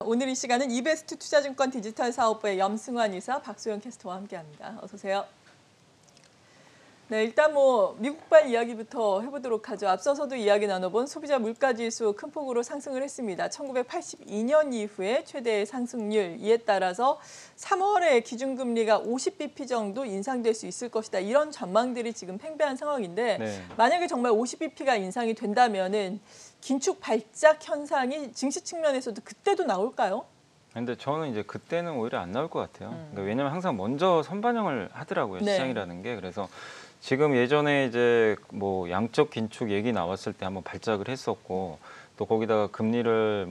오늘 이 시간은 이베스트 투자증권 디지털 사업부의 염승환 이사, 박소영 캐스터와 함께합니다. 어서 오세요. 네, 일단 미국발 이야기부터 해보도록 하죠. 앞서서도 이야기 나눠본 소비자 물가지수 큰 폭으로 상승을 했습니다. 1982년 이후에 최대의 상승률, 이에 따라서 3월에 기준금리가 50bp 정도 인상될 수 있을 것이다. 이런 전망들이 지금 팽배한 상황인데 만약에 정말 50bp가 인상이 된다면은 긴축 발작 현상이 증시 측면에서도 그때도 나올까요? 근데 저는 이제 그때는 오히려 안 나올 것 같아요. 그러니까 왜냐면 항상 먼저 선반영을 하더라고요. 시장이라는 게. 그래서 지금 예전에 이제 양적 긴축 얘기 나왔을 때 한번 발작을 했었고 또 거기다가 금리를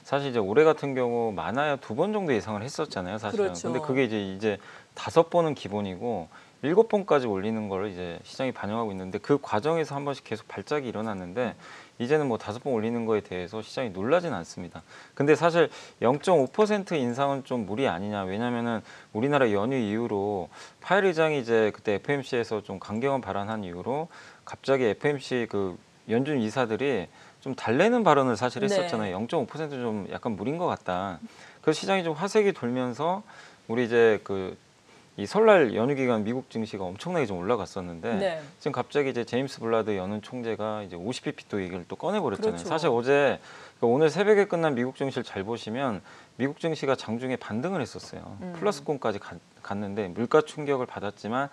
사실 이제 올해 같은 경우 많아야 2번 정도 예상을 했었잖아요, 사실은. 그렇죠. 근데 그게 이제 5번은 기본이고 7번까지 올리는 걸 이제 시장이 반영하고 있는데 그 과정에서 한 번씩 계속 발작이 일어났는데 이제는 5번 올리는 거에 대해서 시장이 놀라진 않습니다. 근데 사실 0.5% 인상은 좀 무리 아니냐. 왜냐면은 우리나라 연휴 이후로 파웰 의장이 이제 그때 FOMC에서 좀 강경한 발언한 이후로 갑자기 FOMC 그 연준 이사들이 좀 달래는 발언을 사실 했었잖아요. 0.5%는 좀 약간 무리인 것 같다. 그래서 시장이 좀 화색이 돌면서 우리 이제 이 설날 연휴 기간 미국 증시가 엄청나게 좀 올라갔었는데 지금 갑자기 이제 제임스 블라드 연은 총재가 이제 50bp 또 얘기를 또 꺼내버렸잖아요. 그렇죠. 사실 어제 오늘 새벽에 끝난 미국 증시를 잘 보시면 미국 증시가 장중에 반등을 했었어요. 플러스권까지 갔는데 물가 충격을 받았지만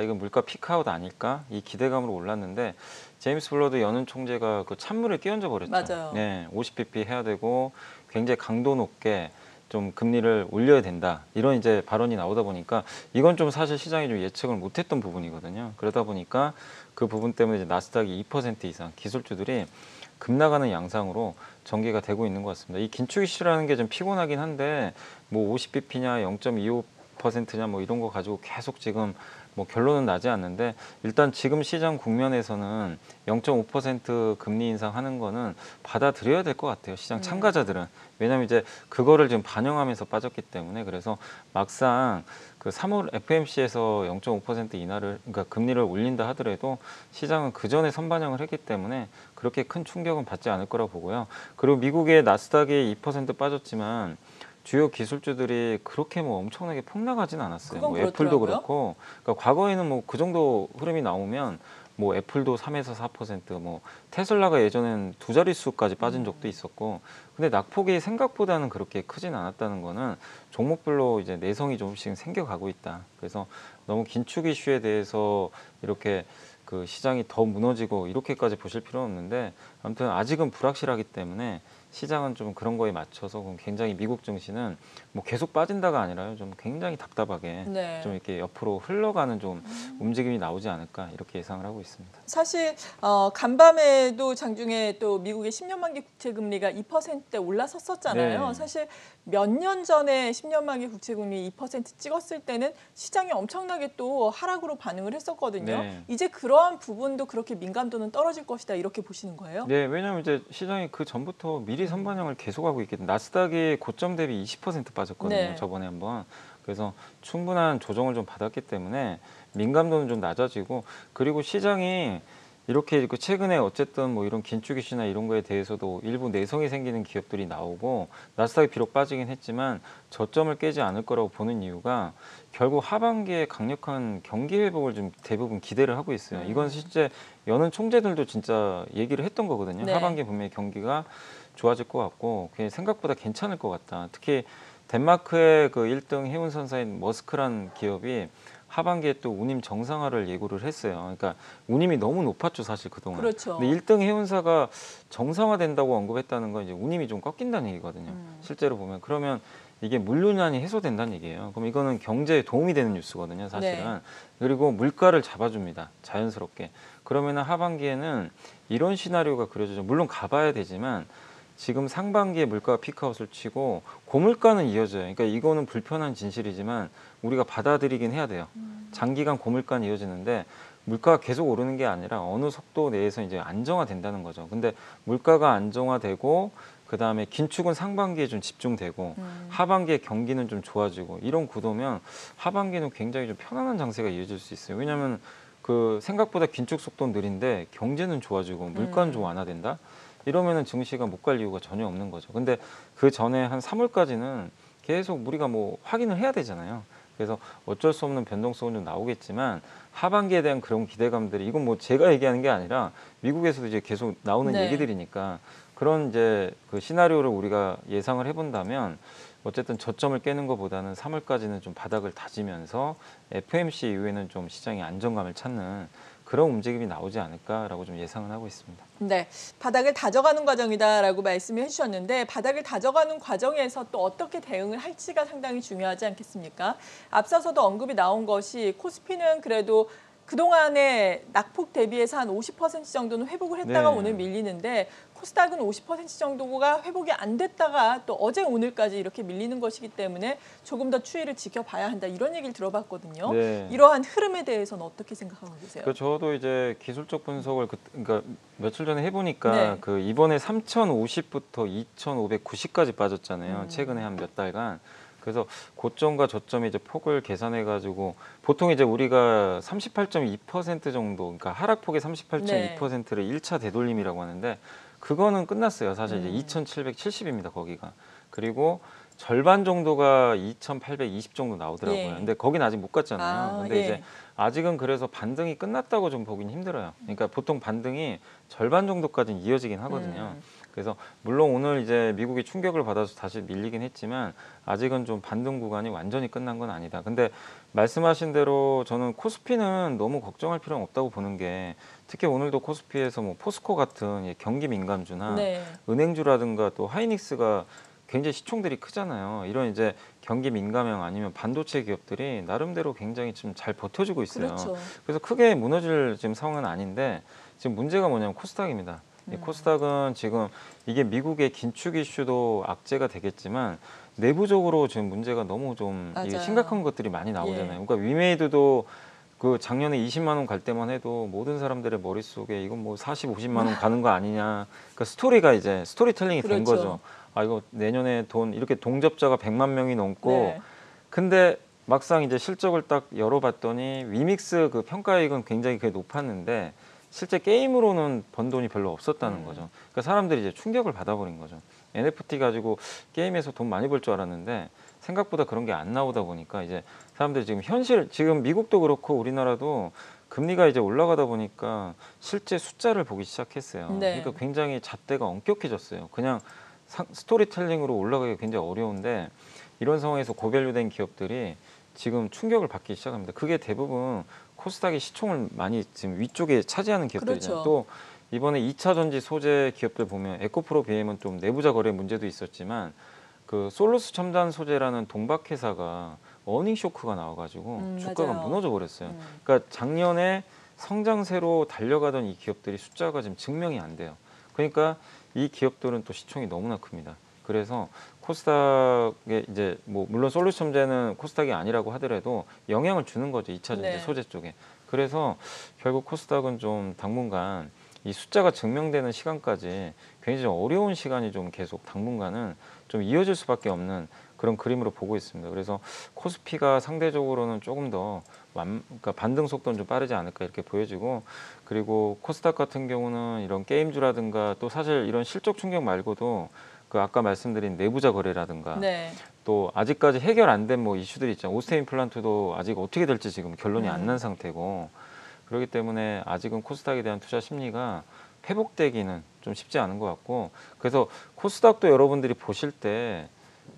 이건 물가 피크아웃 아닐까 이 기대감으로 올랐는데 제임스 블라드 연은 총재가 그 찬물을 끼얹어 버렸죠. 맞아요. 네, 50bp 해야 되고 굉장히 강도 높게 좀 금리를 올려야 된다 이런 이제 발언이 나오다 보니까 이건 좀 사실 시장이 좀 예측을 못했던 부분이거든요. 그러다 보니까 그 부분 때문에 이제 나스닥이 2% 이상 기술주들이 급락하는 양상으로 전개가 되고 있는 것 같습니다. 이 긴축 이슈라는 게 좀 피곤하긴 한데 50bp냐 0.25%냐 이런 거 가지고 계속 지금 결론은 나지 않는데 일단 지금 시장 국면에서는 0.5% 금리 인상하는 거는 받아들여야 될 것 같아요. 시장 참가자들은. 왜냐하면 이제 그거를 지금 반영하면서 빠졌기 때문에 그래서 막상 그 3월 FOMC에서 0.5% 인하를 그러니까 금리를 올린다 하더라도 시장은 그 전에 선반영을 했기 때문에 그렇게 큰 충격은 받지 않을 거라고 보고요. 그리고 미국의 나스닥이 2% 빠졌지만 주요 기술주들이 그렇게 엄청나게 폭락하진 않았어요. 애플도 그렇고, 그러니까 과거에는 그 정도 흐름이 나오면 애플도 3에서 4%, 테슬라가 예전엔 2자릿수까지 빠진 적도 있었고, 근데 낙폭이 생각보다는 그렇게 크진 않았다는 거는 종목별로 이제 내성이 조금씩 생겨가고 있다. 그래서 너무 긴축 이슈에 대해서 이렇게 그 시장이 더 무너지고 이렇게까지 보실 필요는 없는데 아무튼 아직은 불확실하기 때문에 시장은 좀 그런 거에 맞춰서 굉장히 미국 증시는 계속 빠진다가 아니라요. 좀 굉장히 답답하게 좀 이렇게 옆으로 흘러가는 좀 움직임이 나오지 않을까 이렇게 예상을 하고 있습니다. 사실 간밤에도 장중에 또 미국의 10년 만기 국채 금리가 2%대 올라섰었잖아요. 사실 몇 년 전에 10년 만기 국채 금리 2% 찍었을 때는 시장이 엄청나게 또 하락으로 반응을 했었거든요. 이제 그러한 부분도 그렇게 민감도는 떨어질 것이다 이렇게 보시는 거예요? 네, 왜냐하면 이제 시장이 그 전부터 미리 선반영을 계속하고 있기 때문에 나스닥이 고점 대비 20% 빠졌거든요. 저번에 한번. 그래서 충분한 조정을 좀 받았기 때문에 민감도는 좀 낮아지고 그리고 시장이 이렇게 최근에 어쨌든 이런 긴축 이슈나 이런 거에 대해서도 일부 내성이 생기는 기업들이 나오고 나스닥이 비록 빠지긴 했지만 저점을 깨지 않을 거라고 보는 이유가 결국 하반기에 강력한 경기 회복을 좀 대부분 기대를 하고 있어요. 이건 실제 여는 총재들도 진짜 얘기를 했던 거거든요. 하반기에 분명히 경기가 좋아질 것 같고 그게 생각보다 괜찮을 것 같다. 특히 덴마크의 그 1등 해운선사인 머스크란 기업이 하반기에 또 운임 정상화를 예고를 했어요. 그러니까 운임이 너무 높았죠, 사실 그동안. 근데 1등 해운사가 정상화된다고 언급했다는 건 이제 운임이 좀 꺾인다는 얘기거든요. 실제로 보면. 그러면 이게 물류난이 해소된다는 얘기예요. 그럼 이거는 경제에 도움이 되는 뉴스거든요, 사실은. 그리고 물가를 잡아줍니다, 자연스럽게. 그러면은 하반기에는 이런 시나리오가 그려져요. 물론 가봐야 되지만 지금 상반기에 물가가 피크아웃을 치고 고물가는 이어져요. 그러니까 이거는 불편한 진실이지만 우리가 받아들이긴 해야 돼요. 장기간 고물가는 이어지는데 물가가 계속 오르는 게 아니라 어느 속도 내에서 이제 안정화된다는 거죠. 근데 물가가 안정화되고 그다음에 긴축은 상반기에 좀 집중되고 하반기에 경기는 좀 좋아지고 이런 구도면 하반기는 굉장히 좀 편안한 장세가 이어질 수 있어요. 왜냐하면 그 생각보다 긴축 속도는 느린데 경제는 좋아지고 물가는 좀 완화된다. 이러면은 증시가 못 갈 이유가 전혀 없는 거죠. 근데 그 전에 한 3월까지는 계속 우리가 뭐 확인을 해야 되잖아요. 그래서 어쩔 수 없는 변동성은 좀 나오겠지만 하반기에 대한 그런 기대감들이 이건 뭐 제가 얘기하는 게 아니라 미국에서도 이제 계속 나오는 네. 얘기들이니까 그런 이제 그 시나리오를 우리가 예상을 해본다면 어쨌든 저점을 깨는 것보다는 3월까지는 좀 바닥을 다지면서 FOMC 이후에는 좀 시장이 안정감을 찾는 그런 움직임이 나오지 않을까라고 좀 예상을 하고 있습니다. 네, 바닥을 다져가는 과정이다라고 말씀을 해주셨는데 바닥을 다져가는 과정에서 또 어떻게 대응을 할지가 상당히 중요하지 않겠습니까? 앞서서도 언급이 나온 것이 코스피는 그래도 그동안의 낙폭 대비해서 한 50% 정도는 회복을 했다가 네. 오늘 밀리는데 코스닥은 50% 정도가 회복이 안 됐다가 또 어제 오늘까지 이렇게 밀리는 것이기 때문에 조금 더 추이를 지켜봐야 한다 이런 얘기를 들어봤거든요. 네. 이러한 흐름에 대해서는 어떻게 생각하고 계세요? 그 저도 이제 기술적 분석을 그러니까 며칠 전에 해보니까 네. 그 이번에 3,050부터 2,590까지 빠졌잖아요. 최근에 한 몇 달간. 그래서 고점과 저점의 이제 폭을 계산해 가지고 보통 이제 우리가 38.2% 정도, 그러니까 하락폭의 38.2%를 1차 되돌림이라고 하는데 그거는 끝났어요. 사실 이제 2,770입니다. 거기가. 그리고 절반 정도가 2,820 정도 나오더라고요. 예. 근데 거긴 아직 못 갔잖아요. 아, 근데 예. 이제 아직은 그래서 반등이 끝났다고 좀 보긴 힘들어요. 그러니까 보통 반등이 절반 정도까지는 이어지긴 하거든요. 그래서 물론 오늘 이제 미국이 충격을 받아서 다시 밀리긴 했지만 아직은 좀 반등 구간이 완전히 끝난 건 아니다. 근데 말씀하신 대로 저는 코스피는 너무 걱정할 필요는 없다고 보는 게 특히 오늘도 코스피에서 뭐 포스코 같은 경기 민감주나 네. 은행주라든가 또 하이닉스가 굉장히 시총들이 크잖아요. 이런 이제 경기 민감형 아니면 반도체 기업들이 나름대로 굉장히 좀 잘 버텨주고 있어요. 그렇죠. 그래서 크게 무너질 지금 상황은 아닌데 지금 문제가 뭐냐면 코스닥입니다. 이 코스닥은 지금 이게 미국의 긴축 이슈도 악재가 되겠지만 내부적으로 지금 문제가 너무 좀 이게 맞아요. 심각한 것들이 많이 나오잖아요. 예. 그러니까 위메이드도 그 작년에 20만 원 갈 때만 해도 모든 사람들의 머릿속에 이건 뭐 40, 50만 원 가는 거 아니냐. 그러니까 스토리가 이제 스토리텔링이 된 그렇죠. 거죠. 아 이거 내년에 돈 이렇게 동접자가 100만 명이 넘고 네. 근데 막상 이제 실적을 딱 열어봤더니 위믹스 그 평가액은 굉장히 그게 높았는데 실제 게임으로는 번 돈이 별로 없었다는 거죠. 그러니까 사람들이 이제 충격을 받아버린 거죠. NFT 가지고 게임에서 돈 많이 벌 줄 알았는데 생각보다 그런 게 안 나오다 보니까 이제 사람들이 지금 지금 미국도 그렇고 우리나라도 금리가 이제 올라가다 보니까 실제 숫자를 보기 시작했어요. 네. 그러니까 굉장히 잣대가 엄격해졌어요. 그냥 스토리텔링으로 올라가기가 굉장히 어려운데 이런 상황에서 고밸류된 기업들이 지금 충격을 받기 시작합니다. 그게 대부분 코스닥의 시총을 많이 지금 위쪽에 차지하는 기업들이잖아요. 그렇죠. 또 이번에 2차 전지 소재 기업들 보면 에코프로 BM은 좀 내부자 거래 문제도 있었지만 그 솔루스 첨단 소재라는 동박회사가 어닝 쇼크가 나와가지고 주가가 맞아요. 무너져 버렸어요. 그러니까 작년에 성장세로 달려가던 이 기업들이 숫자가 지금 증명이 안 돼요. 그러니까 이 기업들은 또 시총이 너무나 큽니다. 그래서 코스닥에 이제 뭐 물론 솔루스 첨단은 코스닥이 아니라고 하더라도 영향을 주는 거죠. 2차 전지 네. 소재 쪽에. 그래서 결국 코스닥은 좀 당분간 이 숫자가 증명되는 시간까지 굉장히 좀 어려운 시간이 좀 계속 당분간은 좀 이어질 수밖에 없는 그런 그림으로 보고 있습니다. 그래서 코스피가 상대적으로는 조금 더 그러니까 반등 속도는 좀 빠르지 않을까 이렇게 보여지고 그리고 코스닥 같은 경우는 이런 게임주라든가 또 사실 이런 실적 충격 말고도 그 아까 말씀드린 내부자 거래라든가 네. 또 아직까지 해결 안 된 뭐 이슈들이 있잖아요. 오스테인 플란트도 아직 어떻게 될지 지금 결론이 안 난 상태고 그렇기 때문에 아직은 코스닥에 대한 투자 심리가 회복되기는 좀 쉽지 않은 것 같고 그래서 코스닥도 여러분들이 보실 때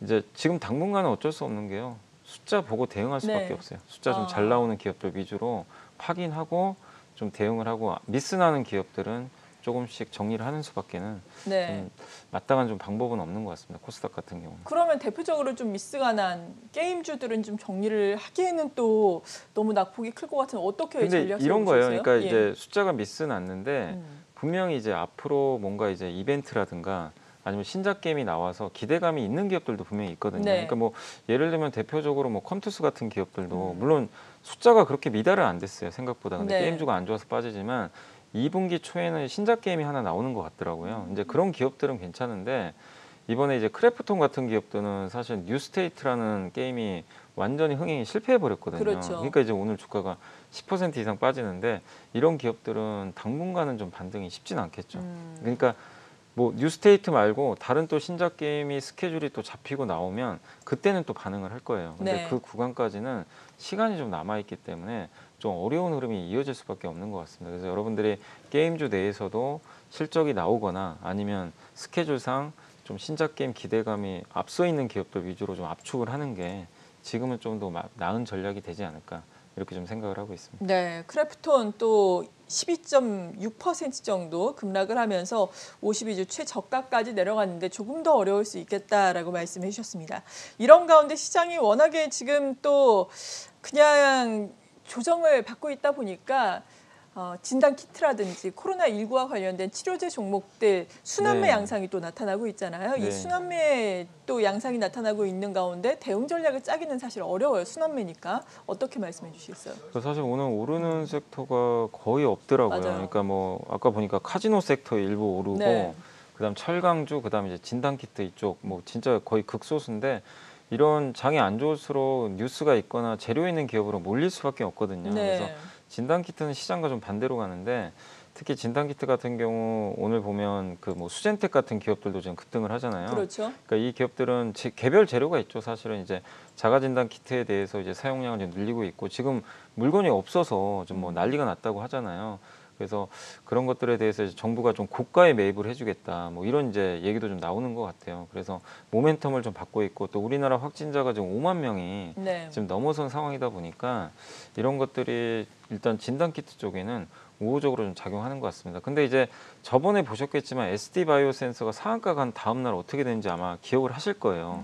이제 지금 당분간은 어쩔 수 없는 게요. 숫자 보고 대응할 수밖에 네. 없어요. 숫자 좀 잘 나오는 기업들 위주로 확인하고 좀 대응을 하고 미스나는 기업들은 조금씩 정리를 하는 수밖에는 네. 좀 마땅한 좀 방법은 없는 것 같습니다. 코스닥 같은 경우는. 그러면 대표적으로 좀 미스가 난 게임주들은 좀 정리를 하기에는 또 너무 낙폭이 클 것 같은 어떻게 근데 전략 이런 세우고 거예요. 있어요? 그러니까 예. 이제 숫자가 미스 났는데 음. 분명히 이제 앞으로 뭔가 이제 이벤트라든가 아니면 신작 게임이 나와서 기대감이 있는 기업들도 분명히 있거든요. 네. 그러니까 뭐 예를 들면 대표적으로 뭐 컴투스 같은 기업들도 물론 숫자가 그렇게 미달은 안 됐어요. 생각보다. 근데 네. 게임주가 안 좋아서 빠지지만 2분기 초에는 신작 게임이 하나 나오는 것 같더라고요. 이제 그런 기업들은 괜찮은데 이번에 이제 크래프톤 같은 기업들은 사실 뉴스테이트라는 게임이 완전히 흥행이 실패해 버렸거든요. 그렇죠. 그러니까 이제 오늘 주가가 10% 이상 빠지는데 이런 기업들은 당분간은 좀 반등이 쉽진 않겠죠. 그러니까 뭐 뉴스테이트 말고 다른 또 신작 게임이 스케줄이 또 잡히고 나오면 그때는 또 반응을 할 거예요. 근데 네. 그 구간까지는 시간이 좀 남아 있기 때문에 좀 어려운 흐름이 이어질 수밖에 없는 것 같습니다. 그래서 여러분들이 게임주 내에서도 실적이 나오거나 아니면 스케줄상 좀 신작 게임 기대감이 앞서 있는 기업들 위주로 좀 압축을 하는 게 지금은 좀 더 나은 전략이 되지 않을까 이렇게 좀 생각을 하고 있습니다. 네, 크래프톤 또 12.6% 정도 급락을 하면서 52주 최저가까지 내려갔는데 조금 더 어려울 수 있겠다라고 말씀해 주셨습니다. 이런 가운데 시장이 워낙에 지금 또 그냥 조정을 받고 있다 보니까 진단 키트라든지 코로나19와 관련된 치료제 종목들 순환매 네. 양상이 또 나타나고 있잖아요. 이 네. 순환매 또 양상이 나타나고 있는 가운데 대응 전략을 짜기는 사실 어려워요. 순환매니까. 어떻게 말씀해 주시겠어요? 사실 오늘 오르는 섹터가 거의 없더라고요. 맞아요. 그러니까 뭐 아까 보니까 카지노 섹터 일부 오르고 네. 그다음 철강주 그다음 이제 진단키트 이쪽 뭐 진짜 거의 극소수인데 이런 장이 안 좋을수록 뉴스가 있거나 재료 있는 기업으로 몰릴 수밖에 없거든요. 그래서 네. 진단키트는 시장과 좀 반대로 가는데 특히 진단키트 같은 경우 오늘 보면 그 뭐 수젠텍 같은 기업들도 지금 급등을 하잖아요. 그렇죠. 그러니까 이 기업들은 개별 재료가 있죠. 사실은 이제 자가 진단 키트에 대해서 이제 사용량을 좀 늘리고 있고 지금 물건이 없어서 좀 뭐 난리가 났다고 하잖아요. 그래서 그런 것들에 대해서 이제 정부가 좀 고가에 매입을 해주겠다. 뭐 이런 이제 얘기도 좀 나오는 것 같아요. 그래서 모멘텀을 좀 받고 있고 또 우리나라 확진자가 지금 5만 명이 네. 지금 넘어선 상황이다 보니까 이런 것들이 일단 진단키트 쪽에는 우호적으로 좀 작용하는 것 같습니다. 근데 이제 저번에 보셨겠지만 SD 바이오센서가 상한가 간 다음 날 어떻게 되는지 아마 기억을 하실 거예요.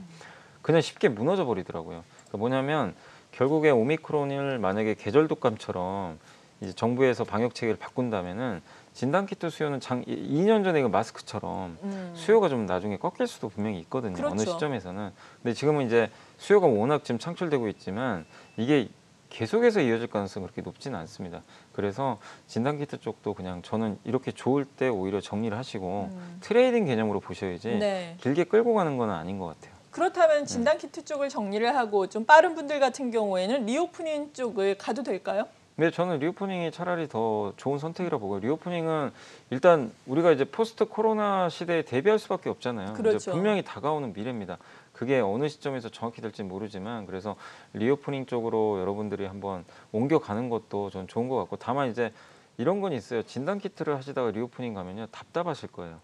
그냥 쉽게 무너져 버리더라고요. 그러니까 뭐냐면 결국에 오미크론을 만약에 계절 독감처럼 이제 정부에서 방역 체계를 바꾼다면은 진단키트 수요는 2년 전에 그 마스크처럼 수요가 좀 나중에 꺾일 수도 분명히 있거든요. 그렇죠. 어느 시점에서는. 근데 지금은 이제 수요가 워낙 지금 창출되고 있지만 이게 계속해서 이어질 가능성은 그렇게 높지는 않습니다. 그래서 진단키트 쪽도 그냥 저는 이렇게 좋을 때 오히려 정리를 하시고 트레이딩 개념으로 보셔야지 네. 길게 끌고 가는 건 아닌 것 같아요. 그렇다면 진단 키트 쪽을 정리를 하고 좀 빠른 분들 같은 경우에는 리오프닝 쪽을 가도 될까요? 네, 저는 리오프닝이 차라리 더 좋은 선택이라고 보고요. 리오프닝은 일단 우리가 이제 포스트 코로나 시대에 대비할 수밖에 없잖아요. 이제 그렇죠. 분명히 다가오는 미래입니다. 그게 어느 시점에서 정확히 될지 모르지만 그래서 리오프닝 쪽으로 여러분들이 한번 옮겨가는 것도 전 좋은 것 같고 다만 이제 이런 건 있어요. 진단 키트를 하시다가 리오프닝 가면요 답답하실 거예요.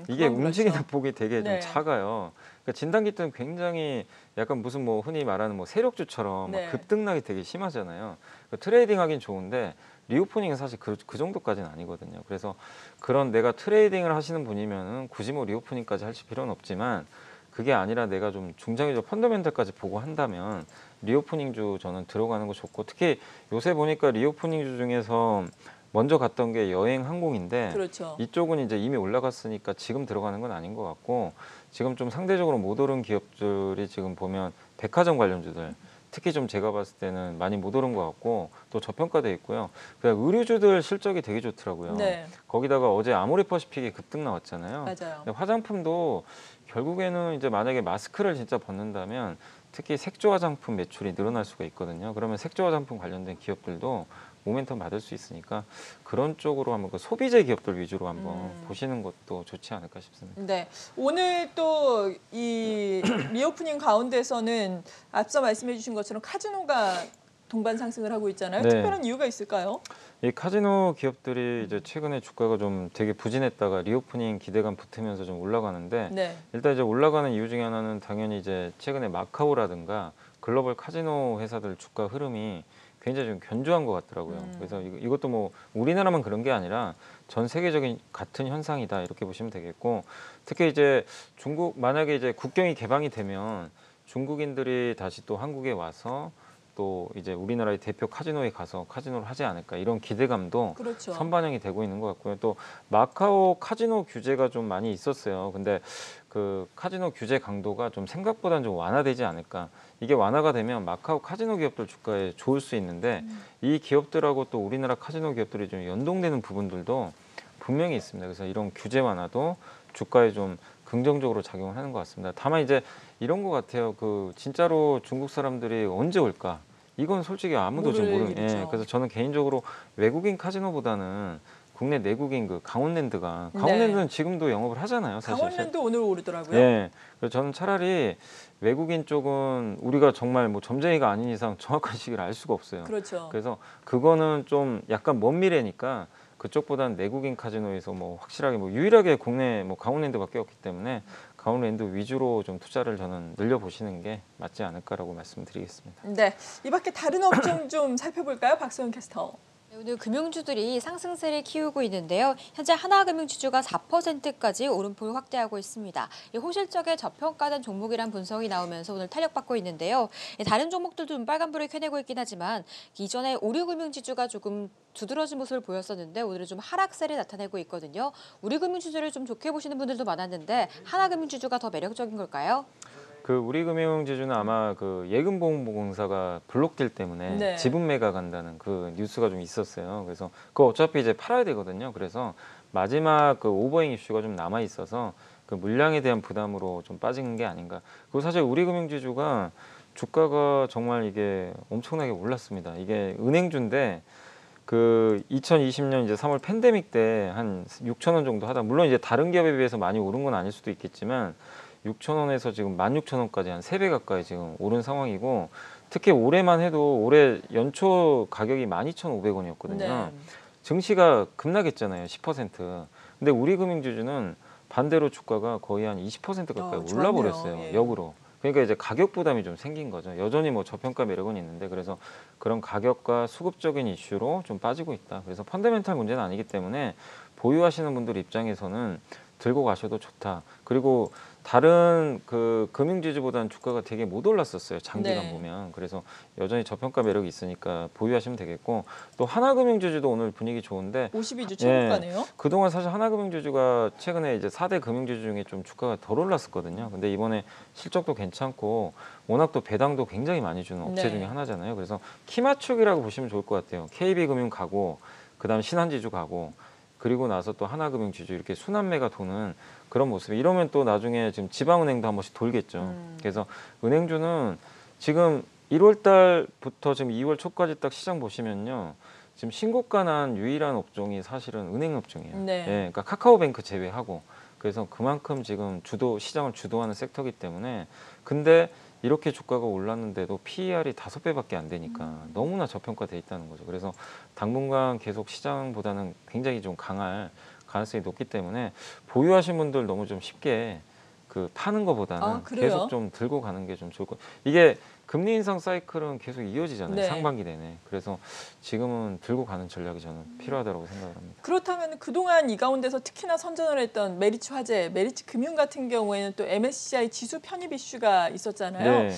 이게 그건 움직이는 그렇죠. 폭이 되게 네. 좀 작아요. 그러니까 진단 키트는 굉장히 약간 무슨 뭐 흔히 말하는 뭐 세력주처럼 막 네. 급등락이 되게 심하잖아요. 그러니까 트레이딩 하긴 좋은데 리오프닝은 사실 그 정도까지는 아니거든요. 그래서 그런 내가 트레이딩을 하시는 분이면은 굳이 뭐 리오프닝까지 하실 필요는 없지만 그게 아니라 내가 좀 중장기적 펀더멘털까지 보고 한다면 리오프닝주 저는 들어가는 거 좋고 특히 요새 보니까 리오프닝주 중에서 먼저 갔던 게 여행 항공인데 그렇죠. 이쪽은 이제 이미 올라갔으니까 지금 들어가는 건 아닌 것 같고 지금 좀 상대적으로 못 오른 기업들이 지금 보면 백화점 관련주들 특히 좀 제가 봤을 때는 많이 못 오른 것 같고 또 저평가돼 있고요. 그냥 의류주들 실적이 되게 좋더라고요. 네. 거기다가 어제 아모레퍼시픽이 급등 나왔잖아요. 맞아요. 근데 화장품도 결국에는 이제 만약에 마스크를 진짜 벗는다면 특히 색조 화장품 매출이 늘어날 수가 있거든요. 그러면 색조 화장품 관련된 기업들도 모멘텀 받을 수 있으니까 그런 쪽으로 한번 그 소비재 기업들 위주로 한번 보시는 것도 좋지 않을까 싶습니다. 네. 오늘 또 이 리오프닝 가운데서는 앞서 말씀해 주신 것처럼 카지노가 동반 상승을 하고 있잖아요. 네. 특별한 이유가 있을까요? 이 카지노 기업들이 이제 최근에 주가가 좀 되게 부진했다가 리오프닝 기대감 붙으면서 좀 올라가는데 네. 일단 이제 올라가는 이유 중에 하나는 당연히 이제 최근에 마카오라든가 글로벌 카지노 회사들 주가 흐름이 굉장히 좀 견조한 것 같더라고요. 그래서 이것도 뭐 우리나라만 그런 게 아니라 전 세계적인 같은 현상이다 이렇게 보시면 되겠고 특히 이제 중국 만약에 이제 국경이 개방이 되면 중국인들이 다시 또 한국에 와서 또 이제 우리나라의 대표 카지노에 가서 카지노를 하지 않을까 이런 기대감도 그렇죠. 선반영이 되고 있는 것 같고요. 또 마카오 카지노 규제가 좀 많이 있었어요. 근데 그 카지노 규제 강도가 좀 생각보다는 좀 완화되지 않을까. 이게 완화가 되면 마카오 카지노 기업들 주가에 좋을 수 있는데 이 기업들하고 또 우리나라 카지노 기업들이 좀 연동되는 부분들도 분명히 있습니다. 그래서 이런 규제 완화도 주가에 좀 긍정적으로 작용을 하는 것 같습니다. 다만 이제 이런 것 같아요. 그 진짜로 중국 사람들이 언제 올까? 이건 솔직히 아무도 좀 모를 모르는. 일이죠. 예, 그래서 저는 개인적으로 외국인 카지노보다는 국내 내국인 그 강원랜드가 네. 강원랜드는 지금도 영업을 하잖아요. 사실. 강원랜드 오늘 오르더라고요. 예. 그래서 저는 차라리 외국인 쪽은 우리가 정말 뭐 점쟁이가 아닌 이상 정확한 시기를 알 수가 없어요. 그렇죠. 그래서 그거는 좀 약간 먼 미래니까 그쪽보다는 내국인 카지노에서 뭐 확실하게 뭐 유일하게 국내 뭐 강원랜드밖에 없기 때문에 강원랜드 위주로 좀 투자를 저는 늘려보시는 게 맞지 않을까라고 말씀드리겠습니다. 네, 이 밖에 다른 업종 좀 살펴볼까요, 박소영 캐스터? 오늘 금융주들이 상승세를 키우고 있는데요. 현재 하나금융지주가 4%까지 오름폭을 확대하고 있습니다. 호실적에 저평가된 종목이란 분석이 나오면서 오늘 탄력받고 있는데요. 다른 종목들도 좀 빨간불을 켜내고 있긴 하지만 이전에 오류금융지주가 조금 두드러진 모습을 보였었는데 오늘은 좀 하락세를 나타내고 있거든요. 우리금융지주를 좀 좋게 보시는 분들도 많았는데 하나금융지주가 더 매력적인 걸까요? 그 우리금융지주는 아마 그 예금보험공사가 블록딜 때문에 네. 지분 매각한다는 그 뉴스가 좀 있었어요. 그래서 그거 어차피 이제 팔아야 되거든요. 그래서 마지막 그 오버행 이슈가 좀 남아 있어서 그 물량에 대한 부담으로 좀 빠진 게 아닌가. 그리고 사실 우리금융지주가 주가가 정말 이게 엄청나게 올랐습니다. 이게 은행주인데 그 2020년 이제 3월 팬데믹 때 한 6천 원 정도 하다. 물론 이제 다른 기업에 비해서 많이 오른 건 아닐 수도 있겠지만 6천 원에서 지금 16,000원까지 한 3배 가까이 지금 오른 상황이고 특히 올해만 해도 올해 연초 가격이 12,500원이었거든요. 네. 증시가 급락했잖아요. 10%. 근데 우리금융지주는 반대로 주가가 거의 한 20% 가까이 좋았네요. 올라버렸어요. 예. 역으로. 그러니까 이제 가격 부담이 좀 생긴 거죠. 여전히 뭐 저평가 매력은 있는데 그래서 그런 가격과 수급적인 이슈로 좀 빠지고 있다. 그래서 펀더멘탈 문제는 아니기 때문에 보유하시는 분들 입장에서는 들고 가셔도 좋다. 그리고 다른 그 금융지주보다는 주가가 되게 못 올랐었어요. 장기간 네. 보면. 그래서 여전히 저평가 매력이 있으니까 보유하시면 되겠고 또 하나금융지주도 오늘 분위기 좋은데 52주 최고가네요. 그동안 사실 하나금융지주가 최근에 이제 4대 금융지주 중에 좀 주가가 덜 올랐었거든요. 근데 이번에 실적도 괜찮고 워낙 또 배당도 굉장히 많이 주는 업체 네. 중에 하나잖아요. 그래서 키 맞추기라고 보시면 좋을 것 같아요. KB금융 가고 그다음 신한지주 가고 그리고 나서 또 하나금융지주 이렇게 순환매가 도는 그런 모습이 이러면 또 나중에 지금 지방은행도 한 번씩 돌겠죠. 그래서 은행주는 지금 1월 달부터 지금 2월 초까지 딱 시장 보시면요. 지금 신고가 난 유일한 업종이 사실은 은행 업종이에요. 네. 예, 그러니까 카카오뱅크 제외하고 그래서 그만큼 지금 시장을 주도하는 섹터이기 때문에 근데 이렇게 주가가 올랐는데도 PER이 5배밖에 안 되니까 너무나 저평가돼 있다는 거죠. 그래서 당분간 계속 시장보다는 굉장히 좀 강할 가능성이 높기 때문에 보유하신 분들 너무 좀 쉽게 그 파는 것보다는 그래요? 계속 좀 들고 가는 게 좀 좋을 것 같아요. 이게 금리 인상 사이클은 계속 이어지잖아요. 네. 상반기 내내. 그래서 지금은 들고 가는 전략이 저는 필요하다고 생각을 합니다. 그렇다면 그동안 이 가운데서 특히나 선전을 했던 메리츠 화재, 메리츠 금융 같은 경우에는 또 MSCI 지수 편입 이슈가 있었잖아요. 네.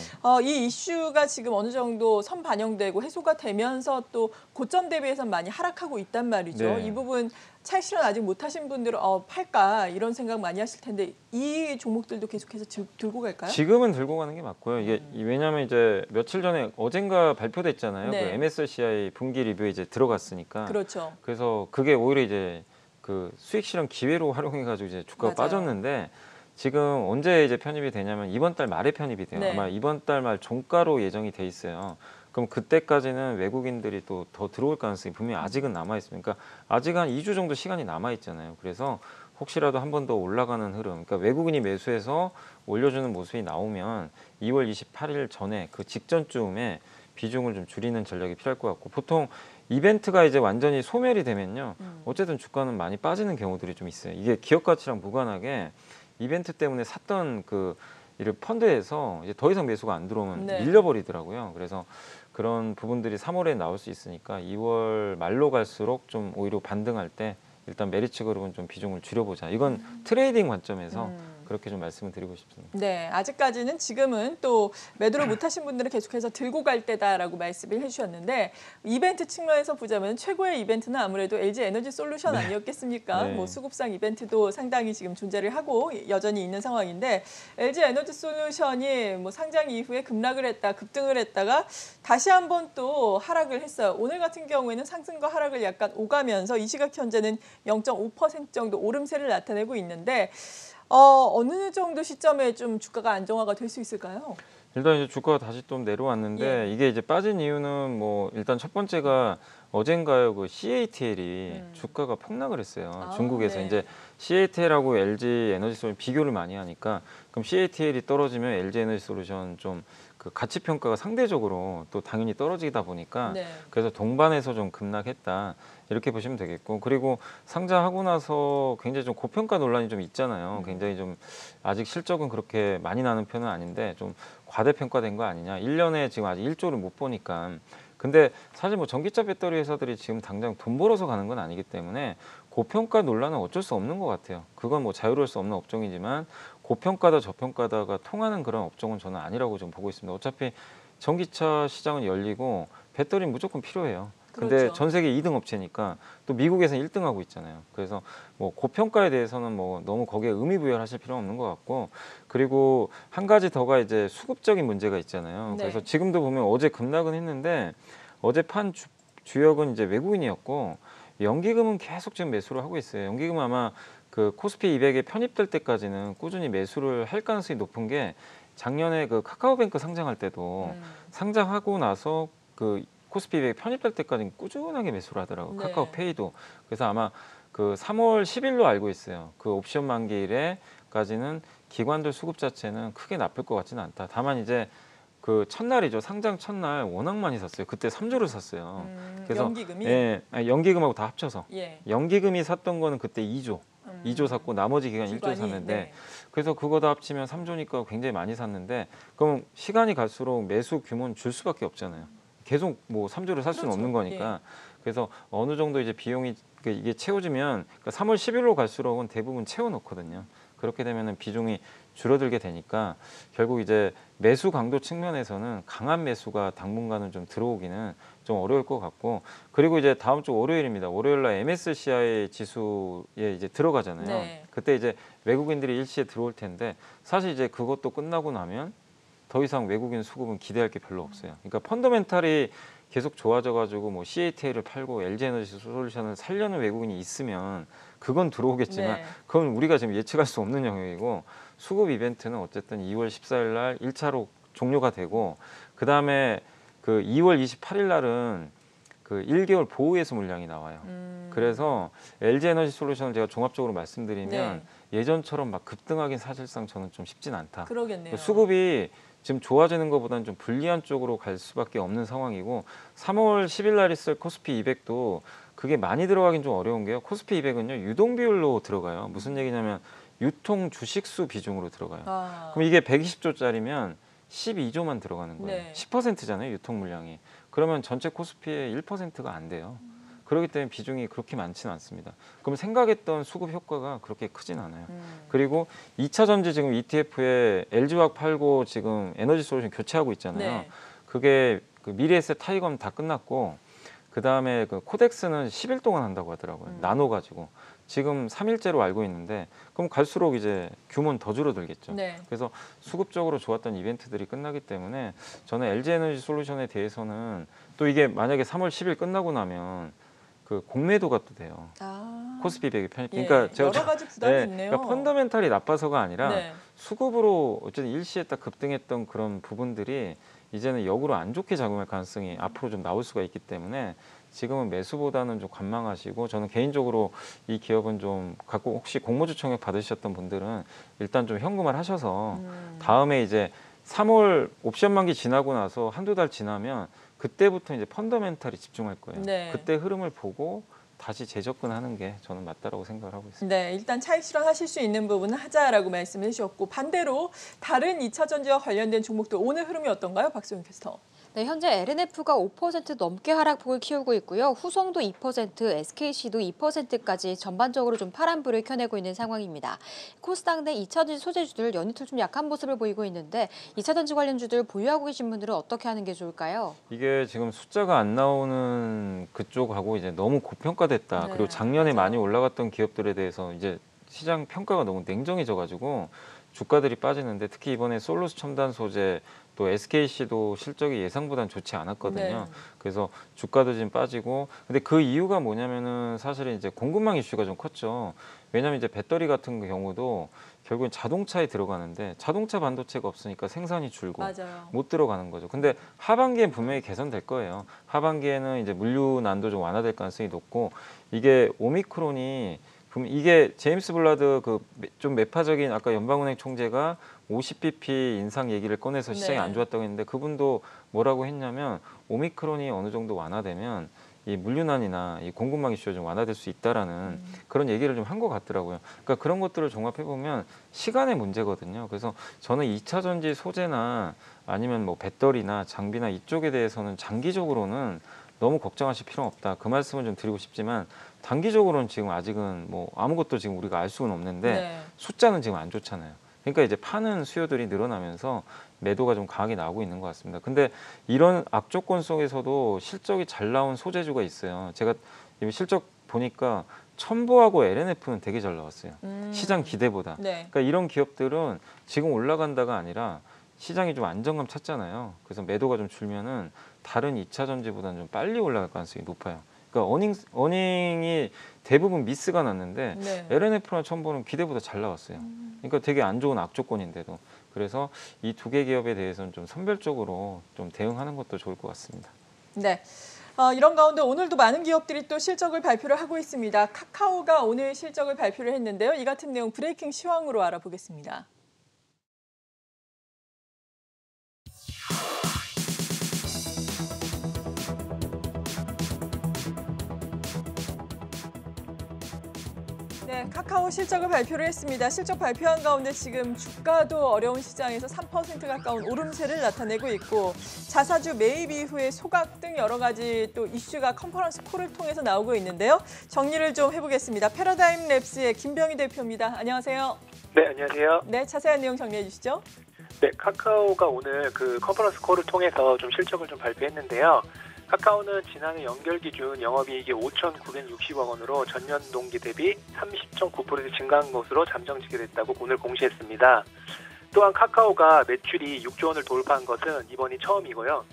이 이슈가 지금 어느 정도 선반영되고 해소가 되면서 또 고점 대비해서 많이 하락하고 있단 말이죠. 네. 이 부분 차익 실현 아직 못하신 분들은 팔까 이런 생각 많이 하실 텐데 이 종목들도 계속해서 들고 갈까요? 지금은 들고 가는 게 맞고요. 이게 왜냐하면 이제 며칠 전에 어젠가 발표됐잖아요. 네. 그 MSCI 분기 리뷰에 이제 들어갔으니까. 그렇죠. 그래서 그게 오히려 이제 그 수익 실현 기회로 활용해가지고 이제 주가가 맞아요. 빠졌는데 지금 언제 이제 편입이 되냐면 이번 달 말에 편입이 돼요. 네. 아마 이번 달 말 종가로 예정이 돼 있어요. 그럼 그때까지는 외국인들이 또 더 들어올 가능성이 분명히 아직은 남아 있습니다. 그러니까 아직 한 2주 정도 시간이 남아 있잖아요. 그래서 혹시라도 한 번 더 올라가는 흐름, 그러니까 외국인이 매수해서 올려주는 모습이 나오면 2월 28일 전에 그 직전쯤에 비중을 좀 줄이는 전략이 필요할 것 같고 보통 이벤트가 이제 완전히 소멸이 되면요. 어쨌든 주가는 많이 빠지는 경우들이 좀 있어요. 이게 기업 가치랑 무관하게 이벤트 때문에 샀던 그 이를 펀드에서 이제 더 이상 매수가 안 들어오면 네. 밀려버리더라고요. 그래서 그런 부분들이 3월에 나올 수 있으니까 2월 말로 갈수록 좀 오히려 반등할 때 일단 메리츠 그룹은 좀 비중을 줄여보자. 이건 트레이딩 관점에서 그렇게 좀 말씀을 드리고 싶습니다. 네, 아직까지는 지금은 또 매도를 못하신 분들은 계속해서 들고 갈 때다라고 말씀을 해주셨는데 이벤트 측면에서 보자면 최고의 이벤트는 아무래도 LG 에너지 솔루션 아니었겠습니까? 네. 뭐 수급상 이벤트도 상당히 지금 존재를 하고 여전히 있는 상황인데 LG 에너지 솔루션이 뭐 상장 이후에 급락을 했다, 급등을 했다가 다시 한번 또 하락을 했어요. 오늘 같은 경우에는 상승과 하락을 약간 오가면서 이 시각 현재는 0.5% 정도 오름세를 나타내고 있는데 어느 정도 시점에 좀 주가가 안정화가 될 수 있을까요? 일단 이제 주가가 다시 좀 내려왔는데 예. 이게 이제 빠진 이유는 뭐 일단 첫 번째가 어젠가요 그 CATL이 주가가 폭락을 했어요. 아, 중국에서 네. 이제 CATL하고 LG 에너지솔루션 비교를 많이 하니까 그럼 CATL이 떨어지면 LG 에너지솔루션 좀 그 가치 평가가 상대적으로 또 당연히 떨어지다 보니까 네. 그래서 동반해서 좀 급락했다 이렇게 보시면 되겠고 그리고 상장하고 나서 굉장히 좀 고평가 논란이 좀 있잖아요. 굉장히 좀 아직 실적은 그렇게 많이 나는 편은 아닌데 좀 과대평가된 거 아니냐. 1년에 지금 아직 1조를 못 보니까 근데 사실 뭐 전기차 배터리 회사들이 지금 당장 돈 벌어서 가는 건 아니기 때문에 고평가 논란은 어쩔 수 없는 것 같아요. 그건 뭐 자유로울 수 없는 업종이지만 고평가다 저평가다가 통하는 그런 업종은 저는 아니라고 좀 보고 있습니다. 어차피 전기차 시장은 열리고 배터리는 무조건 필요해요. 근데 그렇죠. 전 세계 2등 업체니까 또 미국에서는 1등 하고 있잖아요. 그래서 뭐 고평가에 대해서는 뭐 너무 거기에 의미 부여하실 필요는 없는 것 같고 그리고 한 가지 더가 이제 수급적인 문제가 있잖아요. 네. 그래서 지금도 보면 어제 급락은 했는데 어제 판 주역은 이제 외국인이었고 연기금은 계속 지금 매수를 하고 있어요. 연기금은 아마 그 코스피 200에 편입될 때까지는 꾸준히 매수를 할 가능성이 높은 게 작년에 그 카카오뱅크 상장할 때도 상장하고 나서 그 코스피 200에 편입될 때까지는 꾸준하게 매수를 하더라고요. 네. 카카오페이도. 그래서 아마 그 3월 10일로 알고 있어요. 그 옵션 만기일에까지는 기관들 수급 자체는 크게 나쁠 것 같지는 않다. 다만 이제 그 첫날이죠. 상장 첫날 워낙 많이 샀어요. 그때 3조를 샀어요. 그래서 연기금이 예, 아니, 연기금하고 다 합쳐서 예. 연기금이 샀던 거는 그때 2조. 2조 샀고 나머지 기간 1조 기관이, 샀는데 네. 그래서 그거 다 합치면 3조니까 굉장히 많이 샀는데 그럼 시간이 갈수록 매수 규모는 줄 수밖에 없잖아요. 계속 뭐 3조를 살 수는 그렇죠. 없는 거니까 그래서 어느 정도 이제 비용이 이게 채워지면 그러니까 3월 10일로 갈수록은 대부분 채워놓거든요. 그렇게 되면은 비중이 줄어들게 되니까 결국 이제 매수 강도 측면에서는 강한 매수가 당분간은 좀 들어오기는 좀 어려울 것 같고 그리고 이제 다음 주 월요일입니다. 월요일 날 MSCI 지수에 이제 들어가잖아요. 네. 그때 이제 외국인들이 일시에 들어올 텐데 사실 이제 그것도 끝나고 나면 더 이상 외국인 수급은 기대할 게 별로 없어요. 그러니까 펀더멘탈이 계속 좋아져가지고 뭐 CATL을 팔고 LG에너지 솔루션을 살려는 외국인이 있으면 그건 들어오겠지만 네. 그건 우리가 지금 예측할 수 없는 영역이고 수급 이벤트는 어쨌든 2월 14일 날 1차로 종료가 되고 그 다음에 그 2월 28일 날은 그 1개월 보호예수 물량이 나와요. 그래서 LG에너지 솔루션을 제가 종합적으로 말씀드리면 예전처럼 막 급등하긴 사실상 저는 좀 쉽진 않다. 그러겠네요. 수급이 지금 좋아지는 것보다는 좀 불리한 쪽으로 갈 수밖에 없는 상황이고 3월 10일 날 있을 코스피 200도 그게 많이 들어가긴 좀 어려운 게요. 코스피 200은요 유동 비율로 들어가요. 무슨 얘기냐면 유통 주식수 비중으로 들어가요. 아, 그럼 이게 120조짜리면 12조만 들어가는 거예요. 네. 10%잖아요 유통 물량이. 그러면 전체 코스피의 1%가 안 돼요. 그렇기 때문에 비중이 그렇게 많지는 않습니다. 그럼 생각했던 수급 효과가 그렇게 크진 않아요. 그리고 2차 전지 지금 ETF에 LG화학 팔고 지금 에너지 솔루션 교체하고 있잖아요. 네. 그게 그 미래에셋 타이거는 다 끝났고 그 다음에 그 코덱스는 10일 동안 한다고 하더라고요. 나눠 가지고 지금 3일째로 알고 있는데 그럼 갈수록 이제 규모는 더 줄어들겠죠. 네. 그래서 수급적으로 좋았던 이벤트들이 끝나기 때문에 저는 LG에너지 솔루션에 대해서는 또 이게 만약에 3월 10일 끝나고 나면 그 공매도가 또 돼요. 아, 코스피 100이 편입. 예. 그러니까 제가 여러 가지 부담이 네, 있네요. 그러니까 펀더멘탈이 나빠서가 아니라 네. 수급으로 어쨌든 일시에 딱 급등했던 그런 부분들이 이제는 역으로 안 좋게 작용할 가능성이 앞으로 좀 나올 수가 있기 때문에 지금은 매수보다는 좀 관망하시고 저는 개인적으로 이 기업은 좀 갖고 혹시 공모주 청약 받으셨던 분들은 일단 좀 현금을 하셔서 다음에 이제 3월 옵션 만기 지나고 나서 한두 달 지나면 그때부터 이제 펀더멘탈이 집중할 거예요. 네. 그때 흐름을 보고 다시 재접근하는 게 저는 맞다라고 생각을 하고 있습니다. 네, 일단 차익 실현하실 수 있는 부분은 하자라고 말씀해 주셨고 반대로 다른 2차 전지와 관련된 종목들 오늘 흐름이 어떤가요, 박소영 캐스터? 네, 현재 LNF가 5% 넘게 하락폭을 키우고 있고요. 후성도 2%, SKC도 2%까지 전반적으로 좀 파란불을 켜내고 있는 상황입니다. 코스닥 내 2차전지 소재주들 연이틀 좀 약한 모습을 보이고 있는데 2차전지 관련주들 보유하고 계신 분들은 어떻게 하는 게 좋을까요? 이게 지금 숫자가 안 나오는 그쪽하고 이제 너무 고평가됐다. 네, 그리고 작년에 맞아요. 많이 올라갔던 기업들에 대해서 이제 시장 평가가 너무 냉정해져가지고 주가들이 빠지는데 특히 이번에 솔루스 첨단 소재 또 SKC도 실적이 예상보다는 좋지 않았거든요. 네. 그래서 주가도 지금 빠지고 근데 그 이유가 뭐냐면은 사실은 이제 공급망 이슈가 좀 컸죠. 왜냐하면 이제 배터리 같은 경우도 결국엔 자동차에 들어가는데 자동차 반도체가 없으니까 생산이 줄고 맞아요. 못 들어가는 거죠. 근데 하반기엔 분명히 개선될 거예요. 하반기에는 이제 물류난도 좀 완화될 가능성이 높고 이게 오미크론이 이게 제임스 블라드 그 좀 매파적인 아까 연방은행 총재가 50bp 인상 얘기를 꺼내서 시장이 네. 안 좋았다고 했는데 그분도 뭐라고 했냐면 오미크론이 어느 정도 완화되면 이 물류난이나 이 공급망 이슈가 좀 완화될 수 있다라는 그런 얘기를 좀 한 것 같더라고요. 그러니까 그런 것들을 종합해 보면 시간의 문제거든요. 그래서 저는 2차 전지 소재나 아니면 뭐 배터리나 장비나 이쪽에 대해서는 장기적으로는 너무 걱정하실 필요는 없다. 그 말씀을 좀 드리고 싶지만 단기적으로는 지금 아직은 뭐 아무것도 지금 우리가 알 수는 없는데 네. 숫자는 지금 안 좋잖아요. 그러니까 이제 파는 수요들이 늘어나면서 매도가 좀 강하게 나오고 있는 것 같습니다. 근데 이런 악조건 속에서도 실적이 잘 나온 소재주가 있어요. 제가 실적 보니까 첨보하고 LNF는 되게 잘 나왔어요. 시장 기대보다. 네. 그러니까 이런 기업들은 지금 올라간다가 아니라 시장이 좀 안정감 찾잖아요. 그래서 매도가 좀 줄면은 다른 2차 전지보다는 좀 빨리 올라갈 가능성이 높아요. 그러니까 어닝이 대부분 미스가 났는데 네. LNF나 첨보는 기대보다 잘 나왔어요. 그러니까 되게 안 좋은 악조건인데도. 그래서 이 두 개 기업에 대해서는 좀 선별적으로 좀 대응하는 것도 좋을 것 같습니다. 네. 이런 가운데 오늘도 많은 기업들이 또 실적을 발표를 하고 있습니다. 카카오가 오늘 실적을 발표를 했는데요. 이 같은 내용 브레이킹 시황으로 알아보겠습니다. 네, 카카오 실적을 발표를 했습니다. 실적 발표한 가운데 지금 주가도 어려운 시장에서 3% 가까운 오름세를 나타내고 있고 자사주 매입 이후에 소각 등 여러 가지 또 이슈가 컨퍼런스 콜을 통해서 나오고 있는데요. 정리를 좀 해보겠습니다. 패러다임 랩스의 김병희 대표입니다. 안녕하세요. 네, 안녕하세요. 네, 자세한 내용 정리해 주시죠. 네, 카카오가 오늘 그 컨퍼런스 콜을 통해서 좀 실적을 좀 발표했는데요. 카카오는 지난해 연결 기준 영업이익이 5,960억 원으로 전년 동기 대비 30.9% 증가한 것으로 잠정 집계됐다고 오늘 공시했습니다. 또한 카카오가 매출이 6조 원을 돌파한 것은 이번이 처음이고요.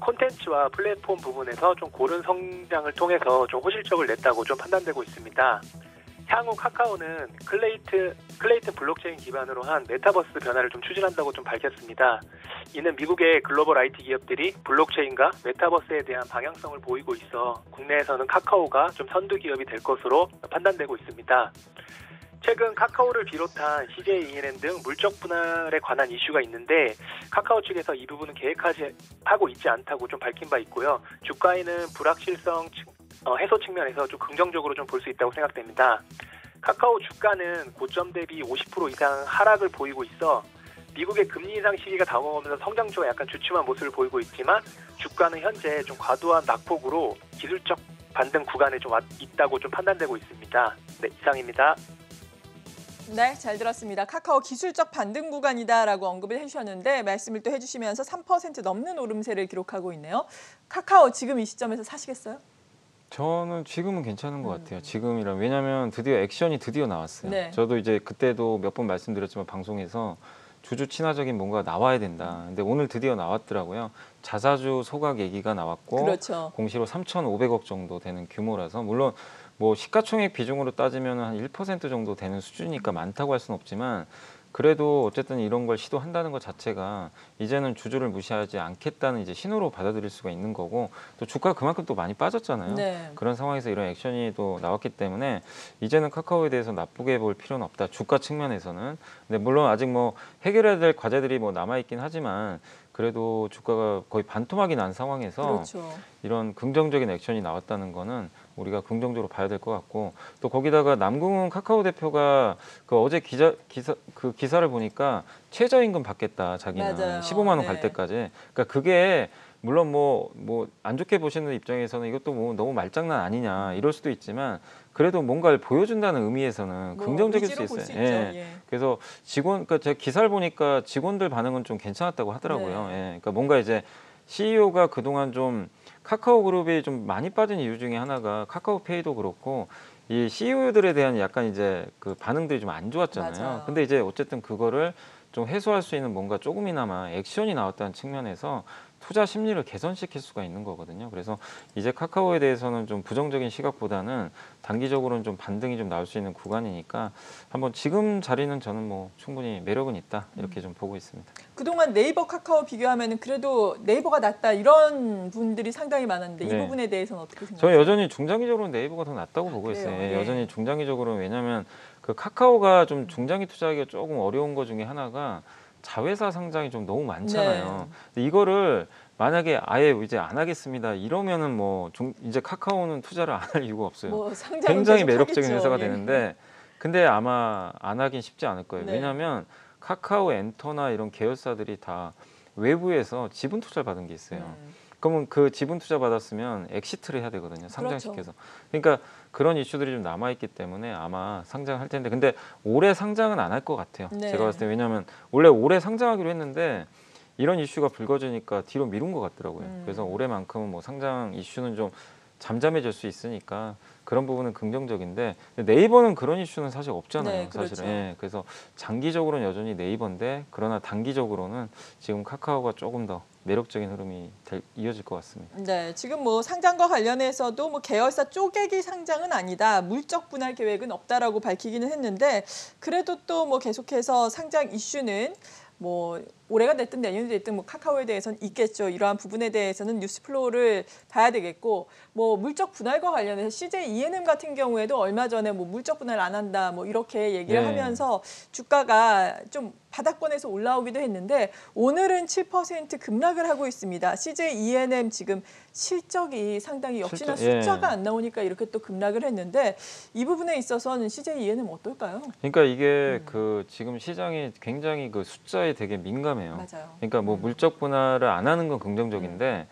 콘텐츠와 플랫폼 부분에서 좀 고른 성장을 통해서 좀 호실적을 냈다고 좀 판단되고 있습니다. 향후 카카오는 클레이튼 블록체인 기반으로 한 메타버스 변화를 좀 추진한다고 좀 밝혔습니다. 이는 미국의 글로벌 IT 기업들이 블록체인과 메타버스에 대한 방향성을 보이고 있어 국내에서는 카카오가 좀 선두 기업이 될 것으로 판단되고 있습니다. 최근 카카오를 비롯한 CJ ENM 등 물적 분할에 관한 이슈가 있는데 카카오 측에서 이 부분은 하고 있지 않다고 좀 밝힌 바 있고요. 주가에는 불확실성 해소 측면에서 좀 긍정적으로 좀 볼 수 있다고 생각됩니다. 카카오 주가는 고점 대비 50% 이상 하락을 보이고 있어 미국의 금리 인상 시기가 다가오면서 성장주가 약간 주춤한 모습을 보이고 있지만 주가는 현재 좀 과도한 낙폭으로 기술적 반등 구간에 좀 있다고 좀 판단되고 있습니다. 네, 이상입니다. 네, 잘 들었습니다. 카카오 기술적 반등 구간이다라고 언급을 해주셨는데 말씀을 또 해주시면서 3% 넘는 오름세를 기록하고 있네요. 카카오 지금 이 시점에서 사시겠어요? 저는 지금은 괜찮은 것 같아요. 지금이라 왜냐하면 드디어 액션이 드디어 나왔어요. 네. 저도 이제 그때도 몇 번 말씀드렸지만 방송에서 주주 친화적인 뭔가 나와야 된다. 근데 오늘 드디어 나왔더라고요. 자사주 소각 얘기가 나왔고 그렇죠. 공시로 3,500억 정도 되는 규모라서 물론 뭐 시가총액 비중으로 따지면 한 1% 정도 되는 수준이니까 많다고 할 수는 없지만 그래도 어쨌든 이런 걸 시도한다는 것 자체가 이제는 주주를 무시하지 않겠다는 이제 신호로 받아들일 수가 있는 거고 또 주가가 그만큼 또 많이 빠졌잖아요. 네. 그런 상황에서 이런 액션이 또 나왔기 때문에 이제는 카카오에 대해서 나쁘게 볼 필요는 없다. 주가 측면에서는. 근데 물론 아직 뭐 해결해야 될 과제들이 뭐 남아있긴 하지만 그래도 주가가 거의 반토막이 난 상황에서 그렇죠. 이런 긍정적인 액션이 나왔다는 거는 우리가 긍정적으로 봐야 될 것 같고 또 거기다가 남궁훈 카카오 대표가 그 어제 기사를 보니까 최저임금 받겠다 자기는 맞아요. 15만 원 네. 갈 때까지 그러니까 그게 물론 뭐 안 좋게 보시는 입장에서는 이것도 뭐 너무 말장난 아니냐 이럴 수도 있지만 그래도 뭔가를 보여준다는 의미에서는 뭐 긍정적일 수 의지로 볼 있어요. 수 있죠. 예. 그래서 그러니까 제가 기사를 보니까 직원들 반응은 좀 괜찮았다고 하더라고요. 네. 예. 그러니까 뭔가 이제 CEO가 그동안 좀 카카오 그룹이 좀 많이 빠진 이유 중에 하나가 카카오페이도 그렇고 이 CEO들에 대한 약간 이제 그 반응들이 좀 안 좋았잖아요. 맞아요. 근데 이제 어쨌든 그거를 좀 해소할 수 있는 뭔가 조금이나마 액션이 나왔다는 측면에서 투자 심리를 개선시킬 수가 있는 거거든요. 그래서 이제 카카오에 대해서는 좀 부정적인 시각보다는 단기적으로는 좀 반등이 좀 나올 수 있는 구간이니까 한번 지금 자리는 저는 뭐 충분히 매력은 있다 이렇게 좀 보고 있습니다. 그동안 네이버, 카카오 비교하면은 그래도 네이버가 낫다 이런 분들이 상당히 많았는데 이 네. 부분에 대해서는 어떻게 생각하세요? 저는 여전히 중장기적으로는 네이버가 더 낫다고 보고 있어요. 그래요? 예, 네. 여전히 중장기적으로는 왜냐하면 그 카카오가 좀 중장기 투자하기가 조금 어려운 것 중에 하나가 자회사 상장이 좀 너무 많잖아요. 근데 이거를 만약에 아예 이제 안 하겠습니다 이러면은 뭐 이제 카카오는 투자를 안 할 이유가 없어요. 뭐 상장은 굉장히 계속 매력적인 하겠죠. 회사가 예. 되는데 근데 아마 안 하긴 쉽지 않을 거예요. 네. 왜냐하면 카카오 엔터나 이런 계열사들이 다 외부에서 지분 투자를 받은 게 있어요. 그러면 그 지분 투자 받았으면 엑시트를 해야 되거든요. 상장시켜서. 그러니까 그런 이슈들이 좀 남아 있기 때문에 아마 상장할 텐데 근데 올해 상장은 안 할 것 같아요. 네. 제가 봤을 때 왜냐하면 원래 올해 상장하기로 했는데 이런 이슈가 불거지니까 뒤로 미룬 것 같더라고요. 그래서 올해만큼은 뭐 상장 이슈는 좀 잠잠해질 수 있으니까 그런 부분은 긍정적인데 네이버는 그런 이슈는 사실 없잖아요. 네, 그렇죠. 사실은. 예, 그래서 장기적으로는 여전히 네이버인데 그러나 단기적으로는 지금 카카오가 조금 더 매력적인 흐름이 이어질 것 같습니다. 네, 지금 뭐 상장과 관련해서도 뭐 계열사 쪼개기 상장은 아니다, 물적 분할 계획은 없다라고 밝히기는 했는데 그래도 또 뭐 계속해서 상장 이슈는 뭐 올해가 됐든 내년이 됐든 뭐 카카오에 대해서는 있겠죠. 이러한 부분에 대해서는 뉴스 플로우를 봐야 되겠고 뭐 물적 분할과 관련해서 CJ E&M 같은 경우에도 얼마 전에 뭐 물적 분할 안 한다 뭐 이렇게 얘기를 네. 하면서 주가가 좀 바닥권에서 올라오기도 했는데 오늘은 7% 급락을 하고 있습니다. CJ E&M 지금 실적이 상당히 역시나 실적, 예. 숫자가 안 나오니까 이렇게 또 급락을 했는데 이 부분에 있어서는 CJ E&M 어떨까요? 그러니까 이게 그 지금 시장이 굉장히 그 숫자에 되게 민감해요. 맞아요. 그러니까 뭐 물적 분할을 안 하는 건 긍정적인데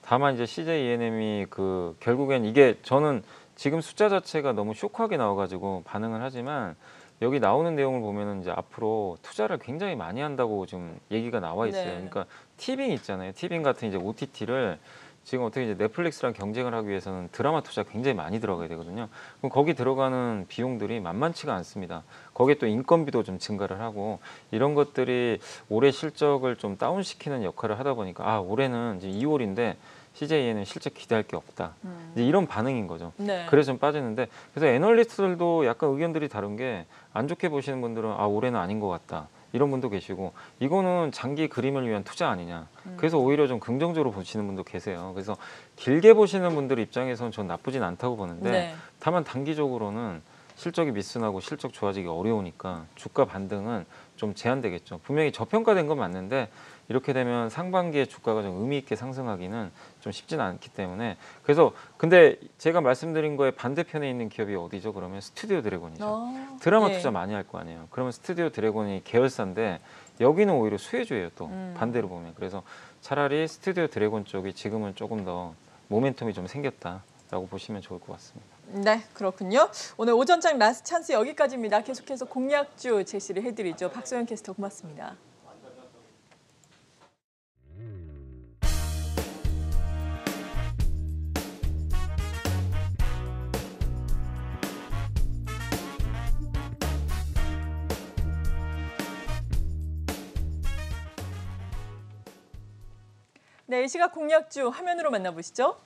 다만 이제 CJ E&M이 그 결국엔 이게 저는 지금 숫자 자체가 너무 쇼크하게 나와가지고 반응을 하지만 여기 나오는 내용을 보면은 이제 앞으로 투자를 굉장히 많이 한다고 지금 얘기가 나와 있어요. 네. 그러니까 티빙 있잖아요. 티빙 같은 이제 OTT를 지금 어떻게 이제 넷플릭스랑 경쟁을 하기 위해서는 드라마 투자 굉장히 많이 들어가야 되거든요. 그럼 거기 들어가는 비용들이 만만치가 않습니다. 거기에 또 인건비도 좀 증가를 하고 이런 것들이 올해 실적을 좀 다운시키는 역할을 하다 보니까 아 올해는 이제 2월인데 CJ에는 실적 기대할 게 없다. 이제 이런 반응인 거죠. 네. 그래서 좀 빠지는데 그래서 애널리스트들도 약간 의견들이 다른 게 안 좋게 보시는 분들은 아 올해는 아닌 것 같다. 이런 분도 계시고 이거는 장기 그림을 위한 투자 아니냐. 그래서 오히려 좀 긍정적으로 보시는 분도 계세요. 그래서 길게 보시는 분들 입장에서는 전 나쁘진 않다고 보는데 네. 다만 단기적으로는 실적이 미스나고 실적 좋아지기 어려우니까 주가 반등은 좀 제한되겠죠. 분명히 저평가된 건 맞는데 이렇게 되면 상반기에 주가가 좀 의미 있게 상승하기는 좀 쉽지는 않기 때문에 그래서 근데 제가 말씀드린 거에 반대편에 있는 기업이 어디죠? 그러면 스튜디오 드래곤이죠. 드라마 예. 투자 많이 할 거 아니에요. 그러면 스튜디오 드래곤이 계열사인데 여기는 오히려 수혜주예요. 또 반대로 보면 그래서 차라리 스튜디오 드래곤 쪽이 지금은 조금 더 모멘텀이 좀 생겼다라고 보시면 좋을 것 같습니다. 네, 그렇군요. 오늘 오전장 라스트 찬스 여기까지입니다. 계속해서 공략주 제시를 해드리죠. 박소연 캐스터 고맙습니다. 네, 이 시각 공략주 화면으로 만나보시죠.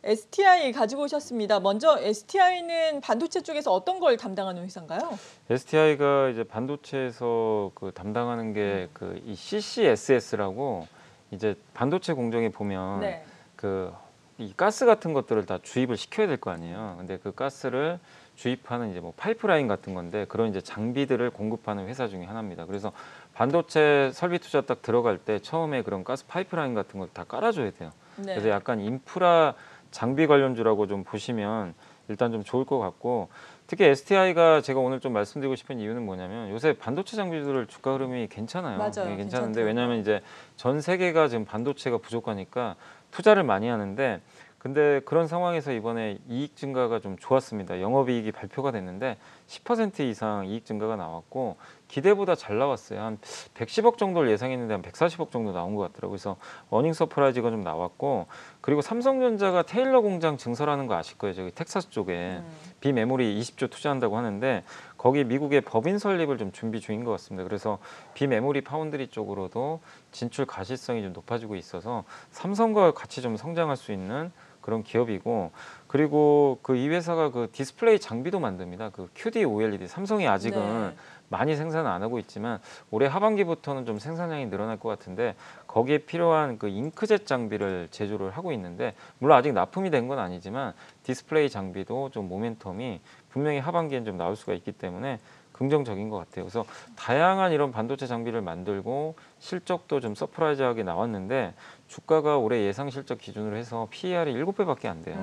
STI 가지고 오셨습니다. 먼저 STI는 반도체 쪽에서 어떤 걸 담당하는 회사인가요? STI가 이제 반도체에서 그 담당하는 게 그 이 CCSS라고 이제 반도체 공정에 보면 네. 그 이 가스 같은 것들을 다 주입을 시켜야 될 거 아니에요. 근데 그 가스를 주입하는 이제 뭐 파이프라인 같은 건데 그런 이제 장비들을 공급하는 회사 중에 하나입니다. 그래서 반도체 설비 투자 딱 들어갈 때 처음에 그런 가스 파이프라인 같은 걸 다 깔아줘야 돼요. 네. 그래서 약간 인프라 장비 관련주라고 좀 보시면 일단 좀 좋을 것 같고 특히 STI가 제가 오늘 좀 말씀드리고 싶은 이유는 뭐냐면 요새 반도체 장비들 주가 흐름이 괜찮아요. 맞아요. 네, 괜찮은데 괜찮더라고요. 왜냐하면 이제 전 세계가 지금 반도체가 부족하니까 투자를 많이 하는데 근데 그런 상황에서 이번에 이익 증가가 좀 좋았습니다. 영업이익이 발표가 됐는데 10% 이상 이익 증가가 나왔고 기대보다 잘 나왔어요. 한 110억 정도를 예상했는데 한 140억 정도 나온 것 같더라고요. 그래서 어닝 서프라이즈가 좀 나왔고, 그리고 삼성전자가 테일러 공장 증설하는 거 아실 거예요. 저기 텍사스 쪽에 비메모리 20조 투자한다고 하는데 거기 미국의 법인 설립을 좀 준비 중인 것 같습니다. 그래서 비메모리 파운드리 쪽으로도 진출 가시성이 좀 높아지고 있어서 삼성과 같이 좀 성장할 수 있는 그런 기업이고, 그리고 그 이 회사가 그 디스플레이 장비도 만듭니다. 그 QD OLED. 삼성이 아직은 많이 생산 안 하고 있지만 올해 하반기부터는 좀 생산량이 늘어날 것 같은데 거기에 필요한 그 잉크젯 장비를 제조를 하고 있는데, 물론 아직 납품이 된 건 아니지만 디스플레이 장비도 좀 모멘텀이 분명히 하반기엔 좀 나올 수가 있기 때문에 긍정적인 것 같아요. 그래서 다양한 이런 반도체 장비를 만들고 실적도 좀 서프라이즈하게 나왔는데 주가가 올해 예상 실적 기준으로 해서 PER이 7배밖에 안 돼요.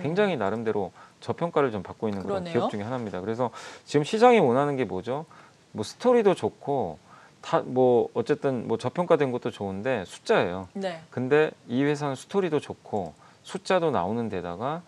굉장히 나름대로 저평가를 좀 받고 있는 그런 기업 중에 하나입니다. 그래서 지금 시장이 원하는 게 뭐죠? 뭐 스토리도 좋고 다 뭐 어쨌든 뭐 저평가된 것도 좋은데 숫자예요. 근데 이 회사는 스토리도 좋고 숫자도 나오는 데다가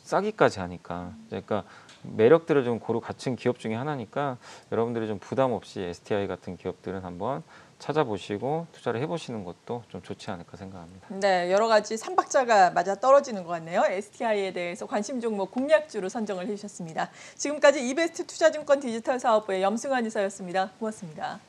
싸기까지 하니까, 그러니까 매력들을 좀 고루 갖춘 기업 중에 하나니까 여러분들이 좀 부담 없이 STI 같은 기업들은 한번 찾아보시고 투자를 해보시는 것도 좀 좋지 않을까 생각합니다. 네, 여러 가지 삼박자가 맞아 떨어지는 것 같네요. STI에 대해서 관심 종목 공략주로 선정을 해주셨습니다. 지금까지 이베스트 투자증권 디지털 사업부의 염승환 이사였습니다. 고맙습니다.